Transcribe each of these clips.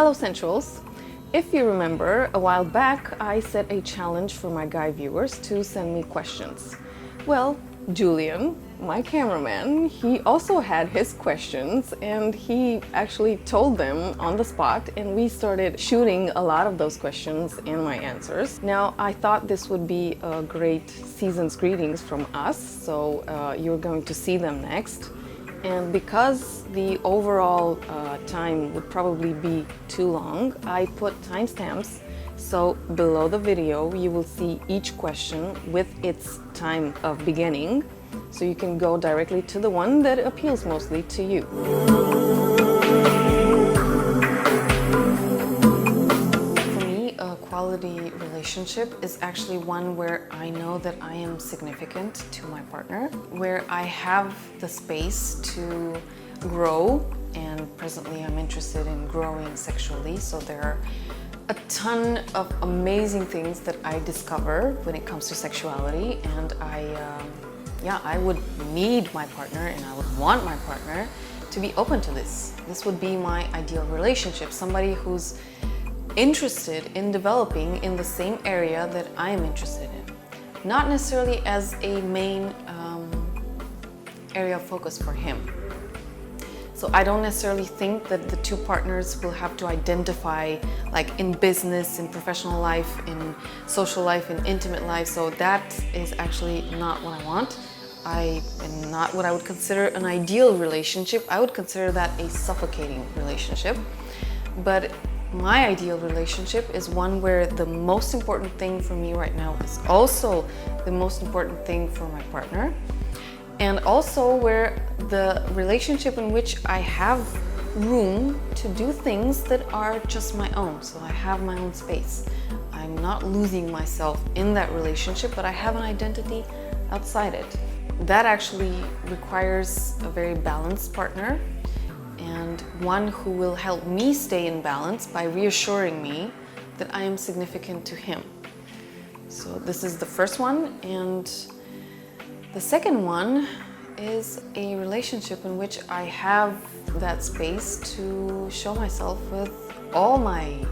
Hello Sensuals! If you remember, a while back I set a challenge for my guy viewers to send me questions. Well, Julian, my cameraman, he also had his questions and he actually told them on the spot, and we started shooting a lot of those questions and my answers. Now, I thought this would be a great season's greetings from us, so you're going to see them next. And because the overall time would probably be too long, I put timestamps. So below the video, you will see each question with its time of beginning. So you can go directly to the one that appeals mostly to you. For me, a quality relationship is actually one where I know that I am significant to my partner, where I have the space to grow, and presently I'm interested in growing sexually, so there are a ton of amazing things that I discover when it comes to sexuality, and I would need my partner and I would want my partner to be open to this. This would be my ideal relationship, somebody who's interested in developing in the same area that I am interested in. Not necessarily as a main area of focus for him. So I don't necessarily think that the two partners will have to identify like in business, in professional life, in social life, in intimate life. So that is actually not what I want. And not what I would consider an ideal relationship. I would consider that a suffocating relationship. But my ideal relationship is one where the most important thing for me right now is also the most important thing for my partner. And also where the relationship in which I have room to do things that are just my own. So I have my own space. I'm not losing myself in that relationship, but I have an identity outside it. That actually requires a very balanced partner, and one who will help me stay in balance by reassuring me that I am significant to him. So this is the first one, and the second one is a relationship in which I have that space to show myself with all my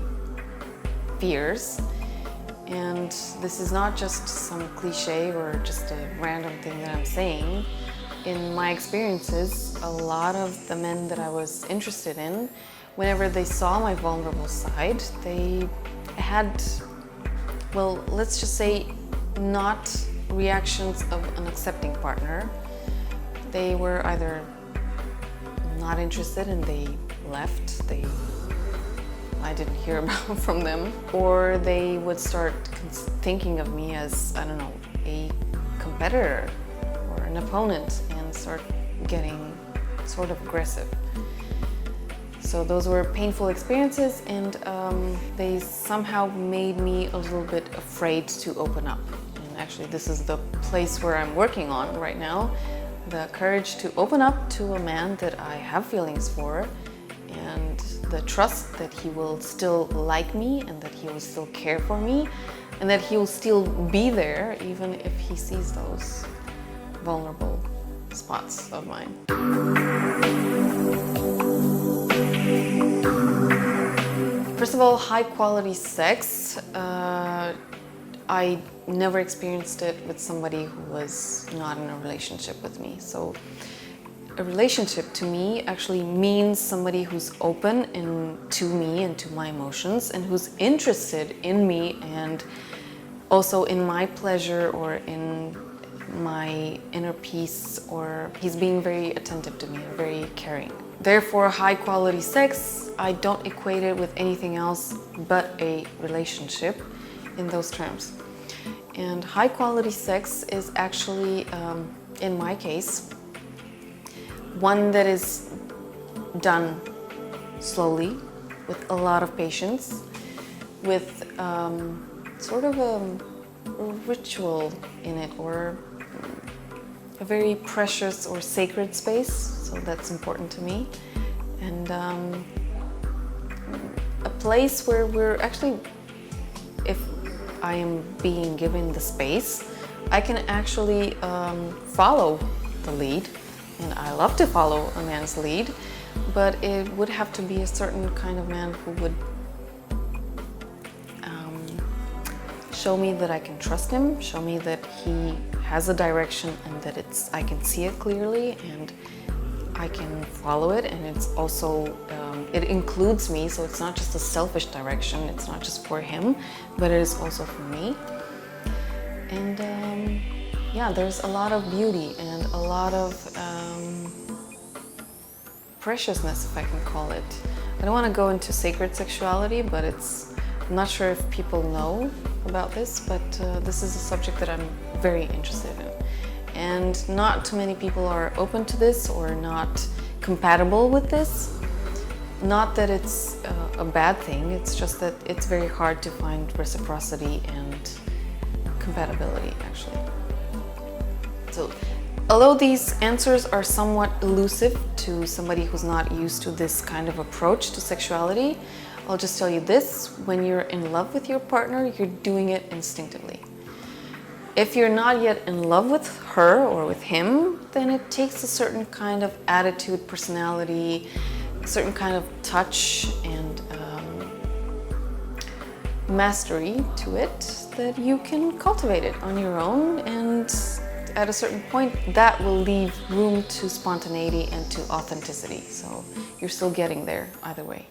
fears. And this is not just some cliche or just a random thing that I'm saying. In my experiences, a lot of the men that I was interested in, whenever they saw my vulnerable side, they had, well, let's just say, not reactions of an accepting partner. They were either not interested and they left, I didn't hear about from them, or they would start thinking of me as, I don't know, a competitor or an opponent and start getting sort of aggressive. So those were painful experiences, and they somehow made me a little bit afraid to open up. And actually this is the place where I'm working on right now, the courage to open up to a man that I have feelings for, and the trust that he will still like me and that he will still care for me and that he will still be there even if he sees those vulnerable spots of mine. First of all, high quality sex. I never experienced it with somebody who was not in a relationship with me. So a relationship to me actually means somebody who's open to me and to my emotions, and who's interested in me and also in my pleasure or in my inner peace, or he's being very attentive to me, very caring. Therefore, high quality sex, I don't equate it with anything else but a relationship in those terms. And high quality sex is actually, in my case, one that is done slowly, with a lot of patience, with sort of a ritual in it, or a very precious or sacred space, so that's important to me. And a place where we're actually, if I am being given the space, I can actually follow the lead, and I love to follow a man's lead, but it would have to be a certain kind of man who would show me that I can trust him, show me that he has a direction and that I can see it clearly and I can follow it, and it's also, it includes me, so it's not just a selfish direction, it's not just for him, but it is also for me. And yeah, there's a lot of beauty and a lot of preciousness, if I can call it. I don't want to go into sacred sexuality, but I'm not sure if people know about this, but this is a subject that I'm very interested in. And not too many people are open to this or not compatible with this. Not that it's a bad thing, it's just that it's very hard to find reciprocity and compatibility, actually. So, although these answers are somewhat elusive to somebody who's not used to this kind of approach to sexuality, I'll just tell you this: when you're in love with your partner, you're doing it instinctively. If you're not yet in love with her or with him, then it takes a certain kind of attitude, personality, a certain kind of touch and mastery to it that you can cultivate it on your own, and at a certain point that will leave room to spontaneity and to authenticity. So you're still getting there either way.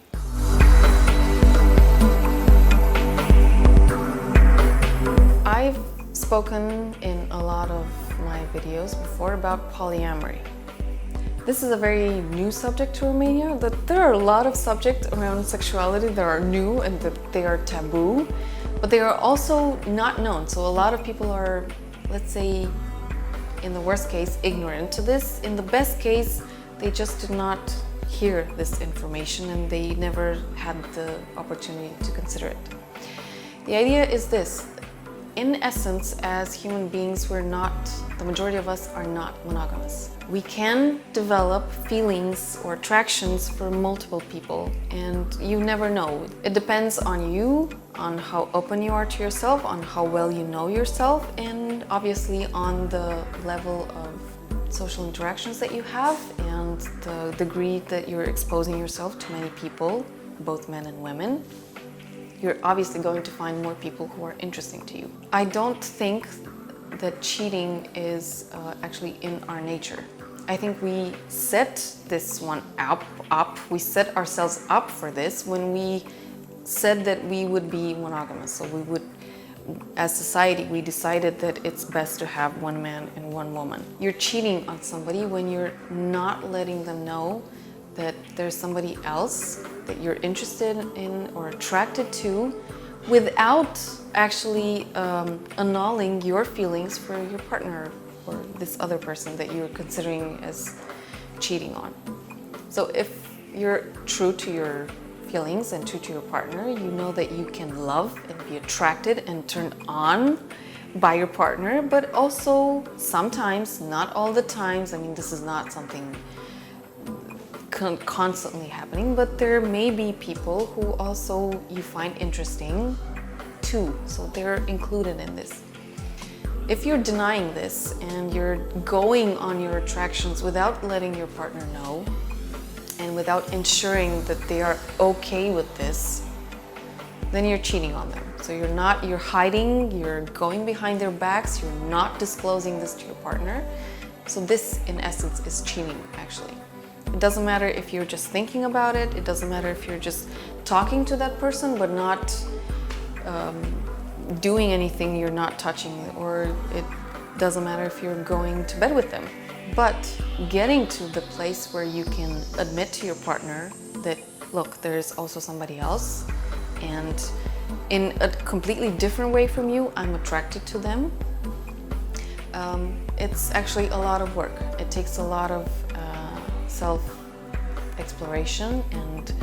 I've spoken in a lot of my videos before about polyamory. This is a very new subject to Romania. There are a lot of subjects around sexuality that are new and that they are taboo, but they are also not known. So a lot of people are, let's say, in the worst case, ignorant to this. In the best case, they just did not hear this information and they never had the opportunity to consider it. The idea is this: in essence, as human beings, the majority of us are not monogamous. We can develop feelings or attractions for multiple people, and you never know. It depends on you, on how open you are to yourself, on how well you know yourself, and obviously on the level of social interactions that you have and the degree that you're exposing yourself to many people, both men and women. You're obviously going to find more people who are interesting to you. I don't think that cheating is actually in our nature. I think we set this one up. We set ourselves up for this when we said that we would be monogamous. So we would, as society, we decided that it's best to have one man and one woman. You're cheating on somebody when you're not letting them know that there's somebody else that you're interested in or attracted to, without actually annulling your feelings for your partner or this other person that you're considering as cheating on. So if you're true to your feelings and true to your partner, you know that you can love and be attracted and turned on by your partner, but also sometimes, not all the times, I mean, this is not something constantly happening, but there may be people who also you find interesting too, so they're included in this. If you're denying this and you're going on your attractions without letting your partner know and without ensuring that they are okay with this, then you're cheating on them. So you're hiding, you're going behind their backs, you're not disclosing this to your partner. So this, in essence, is cheating, actually. It doesn't matter if you're just thinking about it, it doesn't matter if you're just talking to that person but not doing anything, you're not touching it, or it doesn't matter if you're going to bed with them. But getting to the place where you can admit to your partner that, look, there's also somebody else, and in a completely different way from you, I'm attracted to them. It's actually a lot of work. It takes a lot of self-exploration and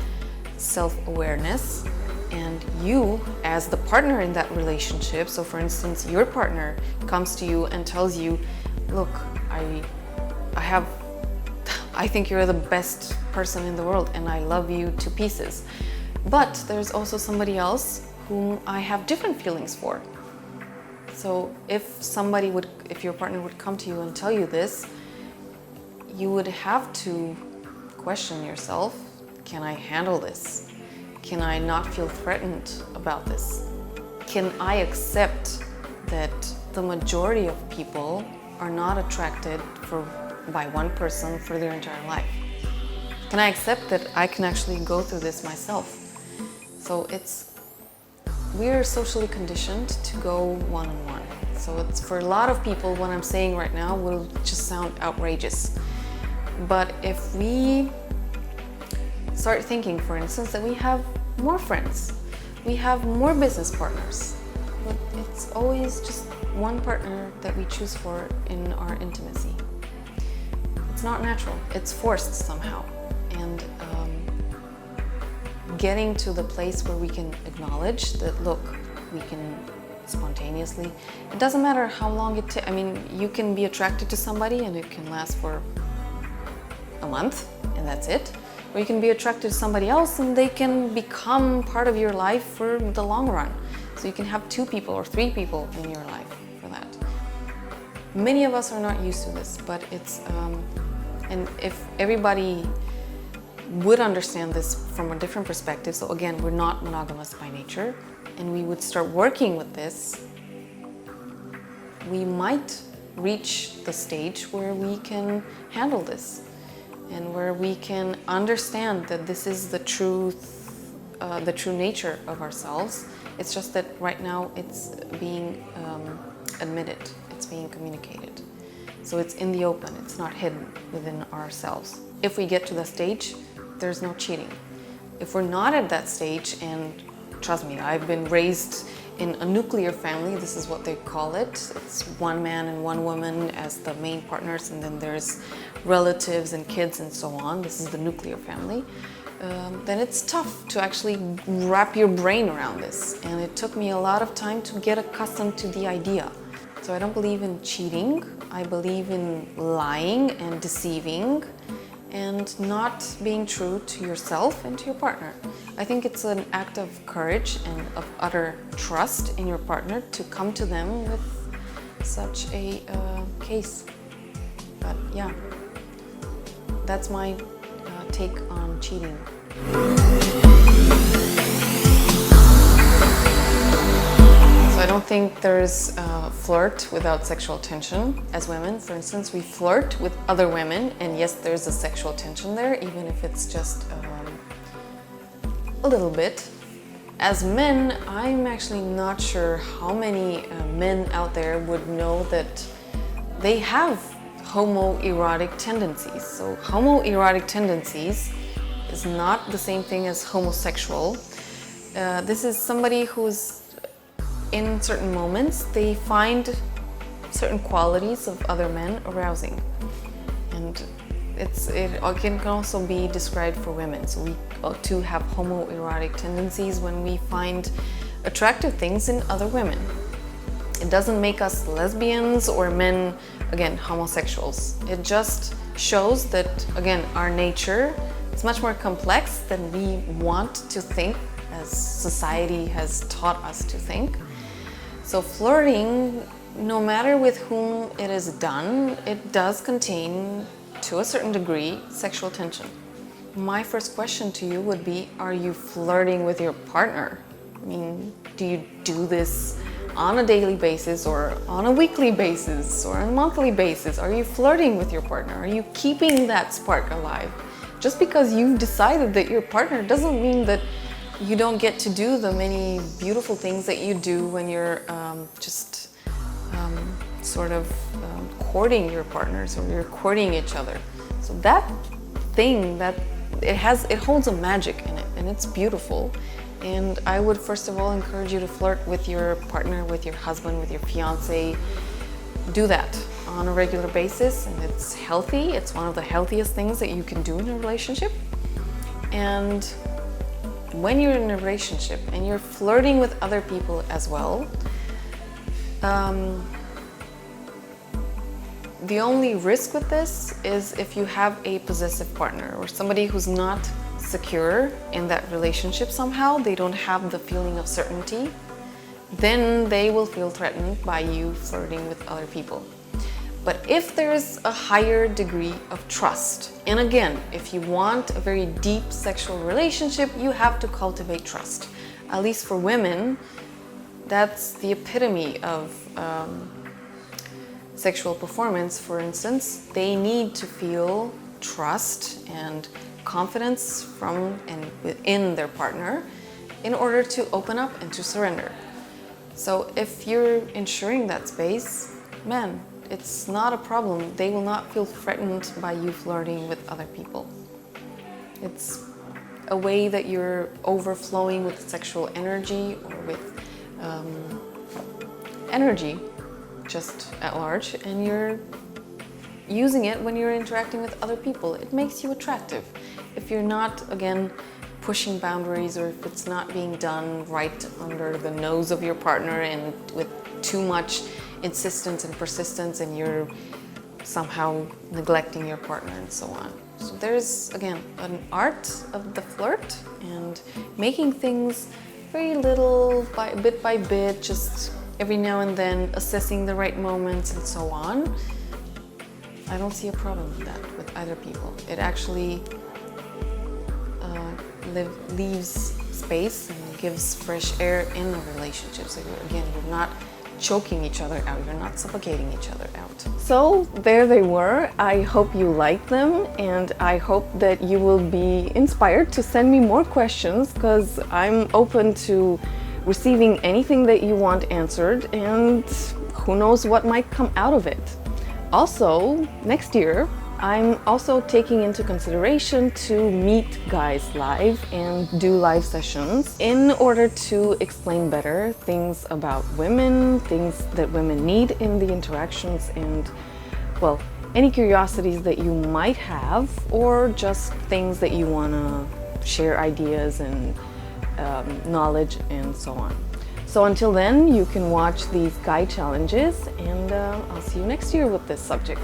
self-awareness. And you, as the partner in that relationship, so for instance, your partner comes to you and tells you, look, I think you're the best person in the world and I love you to pieces. But there's also somebody else whom I have different feelings for. So if your partner would come to you and tell you this, you would have to question yourself, can I handle this? Can I not feel threatened about this? Can I accept that the majority of people are not attracted by one person for their entire life? Can I accept that I can actually go through this myself? So we're socially conditioned to go one-on-one. So it's, for a lot of people, what I'm saying right now will just sound outrageous. But if we start thinking, for instance, that we have more friends, we have more business partners, but it's always just one partner that we choose for in our intimacy. It's not natural, it's forced somehow. And getting to the place where we can acknowledge that, look, we can spontaneously, it doesn't matter how long it takes. I mean, you can be attracted to somebody and it can last for a month and that's it. Or you can be attracted to somebody else and they can become part of your life for the long run. So you can have 2 people or 3 people in your life for that. Many of us are not used to this, but it's, and if everybody would understand this from a different perspective, so again, we're not monogamous by nature, and we would start working with this, we might reach the stage where we can handle this and where we can understand that this is the true nature of ourselves. It's just that right now it's being admitted, it's being communicated. So it's in the open, it's not hidden within ourselves. If we get to the stage, there's no cheating. If we're not at that stage, and trust me, I've been raised in a nuclear family, this is what they call it. It's one man and one woman as the main partners, and then there's relatives and kids and so on. This is the nuclear family. Then it's tough to actually wrap your brain around this. And it took me a lot of time to get accustomed to the idea. So I don't believe in cheating. I believe in lying and deceiving and not being true to yourself and to your partner. I think it's an act of courage and of utter trust in your partner to come to them with such a case. But yeah, that's my take on cheating. So I don't think there's flirt without sexual tension. As women, for instance, we flirt with other women, and yes, there's a sexual tension there, even if it's just a little bit. As men, I'm actually not sure how many men out there would know that they have homoerotic tendencies. So homoerotic tendencies is not the same thing as homosexual. This is somebody who's in certain moments, they find certain qualities of other men arousing. And it can also be described for women. So we too have homoerotic tendencies when we find attractive things in other women. It doesn't make us lesbians or men, again, homosexuals. It just shows that, again, our nature is much more complex than we want to think, as society has taught us to think. So flirting, no matter with whom it is done, it does contain, to a certain degree, sexual tension. My first question to you would be, are you flirting with your partner? I mean, do you do this on a daily basis or on a weekly basis or on a monthly basis? Are you flirting with your partner? Are you keeping that spark alive? Just because you've decided that you're a partner doesn't mean that you don't get to do the many beautiful things that you do when you're courting your partners or you're courting each other. So that thing, it holds a magic in it, and it's beautiful. And I would first of all encourage you to flirt with your partner, with your husband, with your fiance. Do that on a regular basis, and it's healthy. It's one of the healthiest things that you can do in a relationship. And when you're in a relationship and you're flirting with other people as well, the only risk with this is if you have a possessive partner or somebody who's not secure in that relationship somehow, they don't have the feeling of certainty, then they will feel threatened by you flirting with other people. But if there's a higher degree of trust, and again, if you want a very deep sexual relationship, you have to cultivate trust. At least for women, that's the epitome of sexual performance. For instance, they need to feel trust and confidence from and within their partner in order to open up and to surrender. So if you're ensuring that space, man, it's not a problem. They will not feel threatened by you flirting with other people. It's a way that you're overflowing with sexual energy or with energy just at large, and you're using it when you're interacting with other people. It makes you attractive. If you're not, again, pushing boundaries, or if it's not being done right under the nose of your partner and with too much insistence and persistence, and you're somehow neglecting your partner and so on. So there's, again, an art of the flirt and making things very little, bit by bit, just every now and then assessing the right moments and so on. I don't see a problem with that with either people. It actually leaves space and gives fresh air in the relationship. So again, you're not choking each other out, you're not suffocating each other out. So there they were. I hope you liked them, and I hope that you will be inspired to send me more questions, because I'm open to receiving anything that you want answered, and who knows what might come out of it. Also, next year, I'm also taking into consideration to meet guys live and do live sessions in order to explain better things about women, things that women need in the interactions, and, well, any curiosities that you might have, or just things that you want to share ideas and knowledge and so on. So until then, you can watch these guide challenges, and I'll see you next year with this subject.